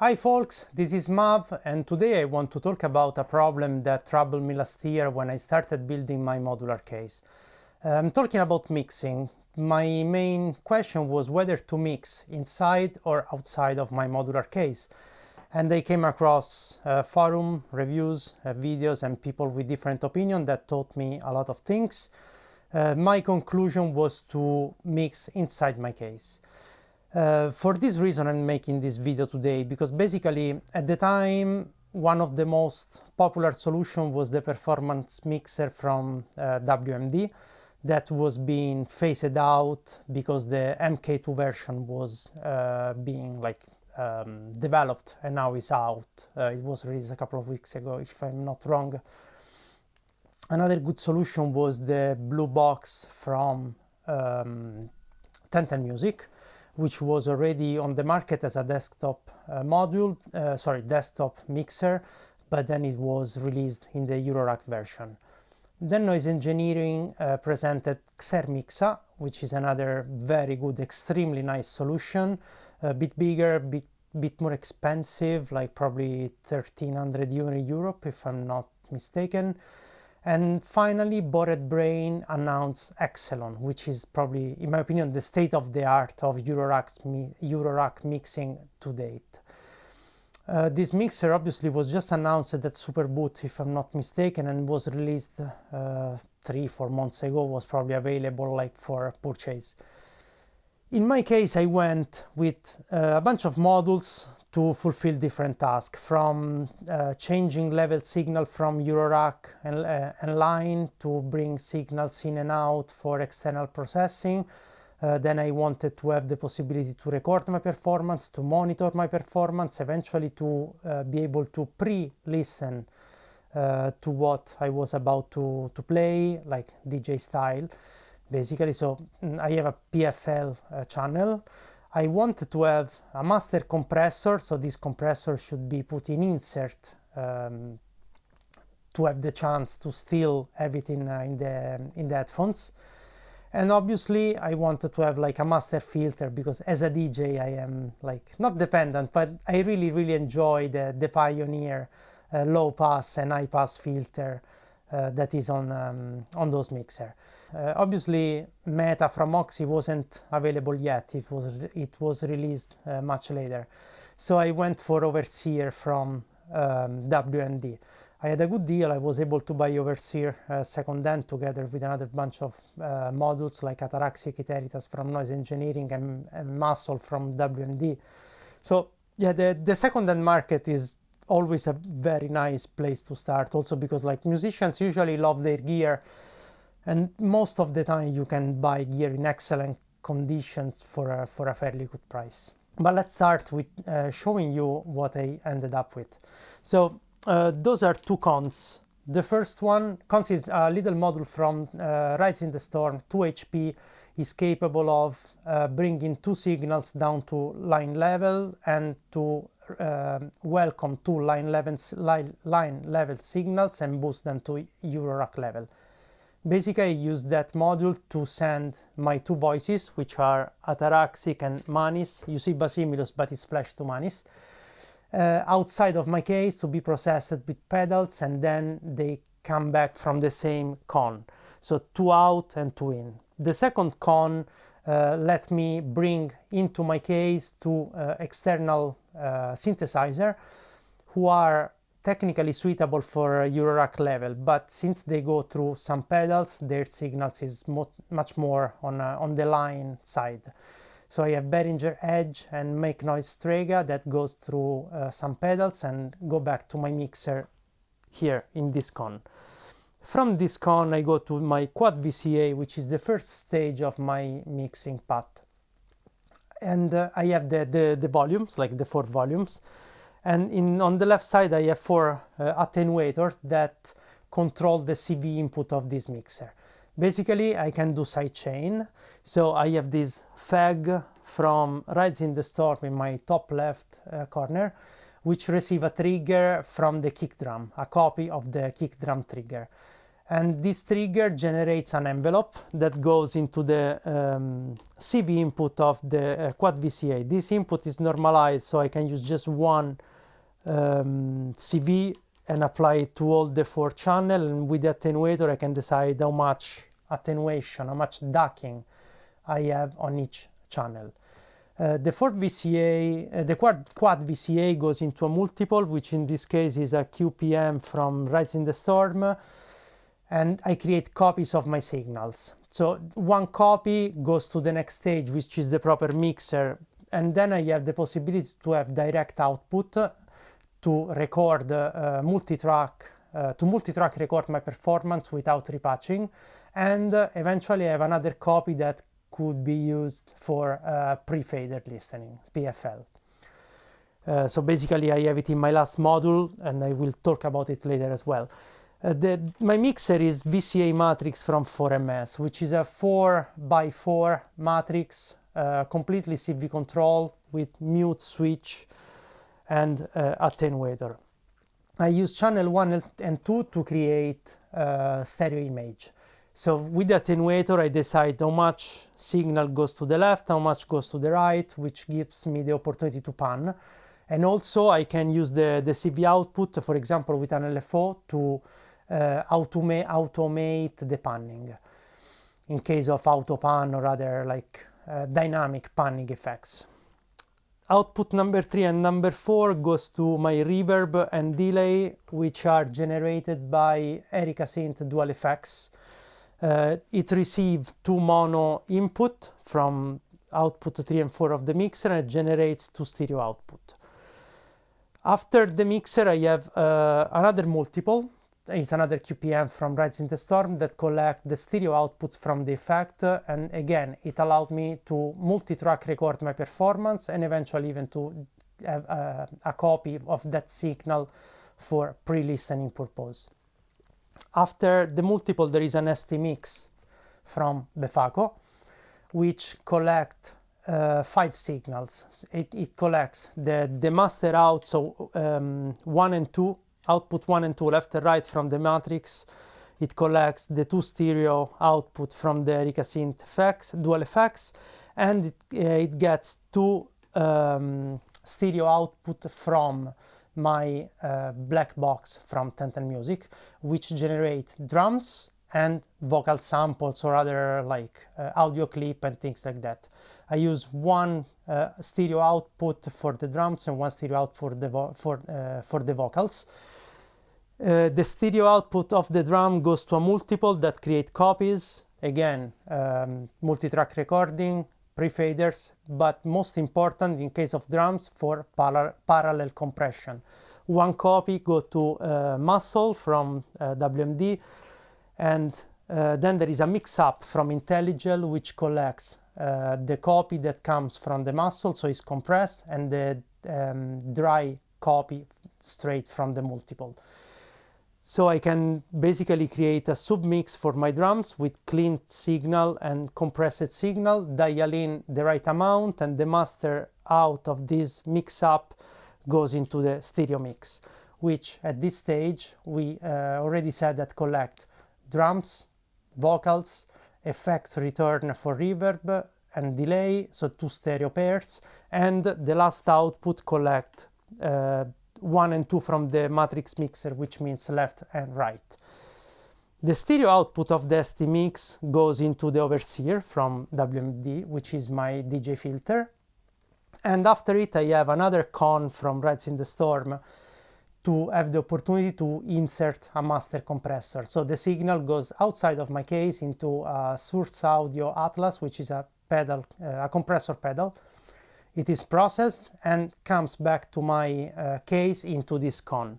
Hi folks, this is Mav, and today I want to talk about a problem that troubled me last year when I started building my modular case. I'm talking about mixing. My main question was whether to mix inside or outside of my modular case. And I came across forum, reviews, videos, and people with different opinions that taught me a lot of things. My conclusion was to mix inside my case. For this reason I'm making this video today, because basically at the time one of the most popular solutions was the performance mixer from WMD that was being phased out because the MK2 version was being developed and now is out. It was released a couple of weeks ago if I'm not wrong. Another good solution was the blue box from 1010 Music, which was already on the market as a desktop desktop mixer, but then it was released in the Eurorack version. Then Noise Engineering presented Xermixa, which is another very good, extremely nice solution, a bit bigger, bit more expensive, like probably 1,300 euro in Europe, if I'm not mistaken. And finally, Bored Brain announced Exelon, which is probably, in my opinion, the state-of-the-art of Eurorack mixing to date. This mixer obviously was just announced at Superboot, if I'm not mistaken, and was released 3-4 months ago, was probably available for purchase. In my case, I went with a bunch of modules to fulfill different tasks, from changing level signal from Eurorack and line to bring signals in and out for external processing. Then I wanted to have the possibility to record my performance, to monitor my performance, eventually to be able to pre-listen to what I was about to play, like DJ style, basically. So I have a PFL channel. I wanted to have a master compressor, so this compressor should be put in insert to have the chance to still have it in the headphones. And obviously I wanted to have a master filter, because as a DJ I am not dependent, but I really enjoy the Pioneer low pass and high pass filter that is on those mixer. Obviously Meta from Oxy wasn't available yet, it was released much later, so I went for Overseer from WMD. I had a good deal. I was able to buy Overseer second-hand together with another bunch of modules like Ataraxia Kiteritas from Noise Engineering and Muscle from WMD. So yeah, the second-hand market is always a very nice place to start, also because musicians usually love their gear, and most of the time you can buy gear in excellent conditions for a fairly good price. But let's start with showing you what I ended up with. So those are two cons. The first one, cons, is a little module from Rides in the Storm, 2 HP, is capable of bringing two signals down to line level and to welcome two line level signals and boost them to Eurorack level. Basically, I use that module to send my two voices, which are Ataraxic and Manis. You see Basimilus, but it's flashed to Manis, outside of my case to be processed with pedals, and then they come back from the same con. So two out and two in. The second con let me bring into my case two external synthesizer who are technically suitable for Eurorack level, but since they go through some pedals, their signals is much more on the line side. So I have Behringer Edge and Make Noise Strega that goes through some pedals and go back to my mixer here in this con. From this con I go to my Quad VCA, which is the first stage of my mixing path. And I have the volumes, the 4 volumes. And on the left side I have 4 attenuators that control the CV input of this mixer. Basically I can do sidechain, so I have this FEG from Rides in the Storm in my top left corner, which receive a trigger from the kick drum, a copy of the kick drum trigger. And this trigger generates an envelope that goes into the CV input of the quad VCA. This input is normalized, so I can use just one CV and apply it to all the 4 channels. And with the attenuator, I can decide how much attenuation, how much ducking I have on each channel. The 4 VCA, the quad VCA goes into a multiple, which in this case is a QPM from Rides in the Storm, and I create copies of my signals. So one copy goes to the next stage, which is the proper mixer, and then I have the possibility to have direct output to record multi-track record my performance without repatching, and eventually I have another copy that could be used for pre-fader listening, PFL. So basically I have it in my last module, and I will talk about it later as well. My mixer is VCA matrix from 4MS, which is a 4x4 matrix, completely CV control with mute switch and attenuator. I use channel 1 and 2 to create stereo image. So with the attenuator, I decide how much signal goes to the left, how much goes to the right, which gives me the opportunity to pan. And also I can use the CV output, for example, with an LFO to automate the panning in case of auto pan or other like dynamic panning effects. Output number 3 and number 4 goes to my reverb and delay, which are generated by Erica Synth Dual Effects. It receives 2 mono input from output 3 and 4 of the mixer, and it generates 2 stereo output. After the mixer, I have another multiple. It's another QPM from Rides in the Storm that collect the stereo outputs from the effect, and again it allowed me to multi-track record my performance and eventually even to have a copy of that signal for pre-listening purpose. After the multiple, there is an ST mix from Befaco, which collect 5 signals. It collects the master out, so 1 and 2, output 1 and 2 left and right from the matrix. It collects the 2 stereo output from the Erica Synth effects, dual effects, and it gets 2 stereo output from my black box from 1010 Music, which generate drums and vocal samples or other like audio clip and things like that. I use 1 stereo output for the drums and 1 stereo output for the vocals. The stereo output of the drum goes to a multiple that create copies, again multi-track recording, pre-faders, but most important in case of drums for parallel compression. 1 copy go to Muscle from WMD, and then there is a mix-up from IntelliGel, which collects the copy that comes from the Muscle, so it's compressed, and the dry copy straight from the multiple. So I can basically create a submix for my drums with clean signal and compressed signal, dial in the right amount, and the master out of this mix-up goes into the stereo mix, which at this stage we already said that collect drums, vocals, effects return for reverb and delay, so 2 stereo pairs, and the last output collect 1 and 2 from the matrix mixer, which means left and right. The stereo output of the ST mix goes into the overseer from WMD, which is my DJ filter, and after it I have another con from Rides in the Storm to have the opportunity to insert a master compressor. So the signal goes outside of my case into a Source Audio Atlas, which is a pedal, a compressor pedal. It is processed and comes back to my case into this con.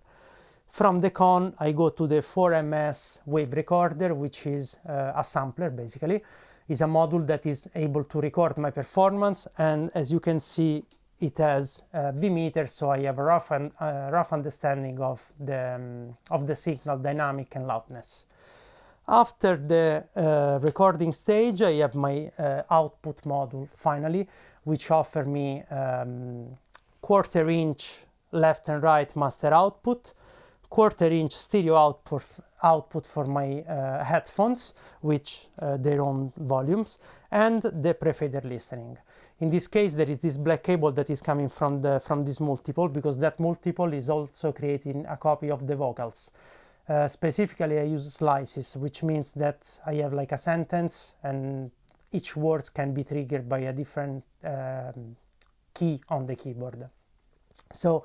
From the con, I go to the 4MS wave recorder, which is a sampler basically. It's a module that is able to record my performance, and as you can see, it has V meter, so I have a rough understanding of the signal dynamic and loudness. After the recording stage, I have my output module finally, which offer me 1/4 inch left and right master output, 1/4 inch stereo output for my headphones, which their own volumes, and the pre-fader listening. In this case, there is this black cable that is coming from this multiple, because that multiple is also creating a copy of the vocals. Specifically, I use slices, which means that I have like a sentence and each word can be triggered by a different key on the keyboard. So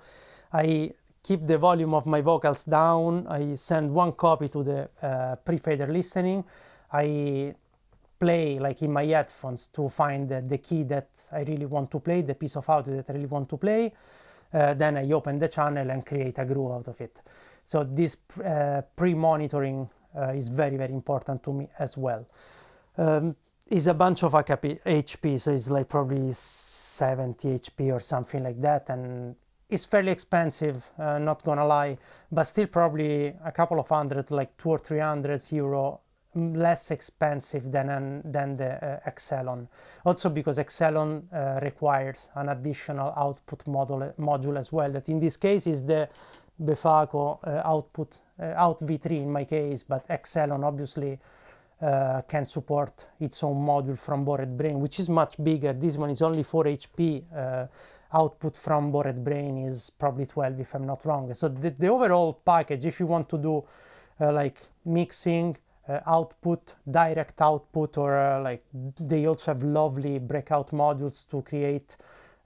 I keep the volume of my vocals down, I send one copy to the pre-fader listening, I play like in my headphones to find the key that I really want to play, the piece of audio that I really want to play, then I open the channel and create a groove out of it. So this pre-monitoring is very, very important to me as well. It's a bunch of HP, so it's like probably 70 HP or something like that, and it's fairly expensive, not gonna lie, but still probably a couple of hundred, like 200 or 300 euro less expensive than the Excelon. Also because Excelon requires an additional output module as well, that in this case is the Befaco out V3 in my case, but Excelon obviously can support its own module from Bored Brain, which is much bigger. This one is only 4 HP. Output from Bored Brain is probably 12 if I'm not wrong. So the overall package, if you want to do like mixing, output, direct output, or like they also have lovely breakout modules to create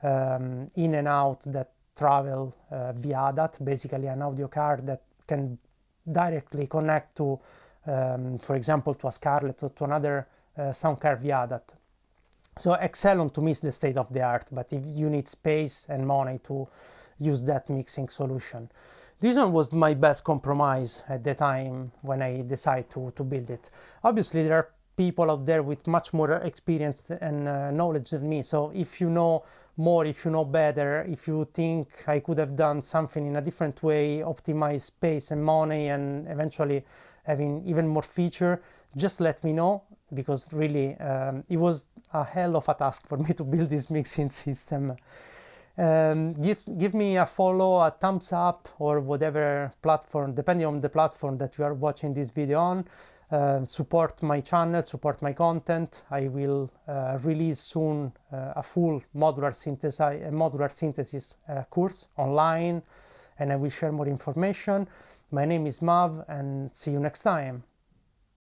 in and out that travel via that, basically an audio card that can directly connect to for example to a Scarlett or to another sound card via that. So Excelon to me is the state of the art, but if you need space and money to use that mixing solution, this one was my best compromise at the time when I decided to build it. Obviously there are people out there with much more experience and knowledge than me, so if you know more, if you know better, if you think I could have done something in a different way, optimize space and money and eventually having even more feature, just let me know, because really it was a hell of a task for me to build this mixing system. Give me a follow, a thumbs up, or whatever platform, depending on the platform that you are watching this video on. Support my channel, support my content. I will release soon a full modular synthesis course online, and I will share more information. My name is Mav, and see you next time.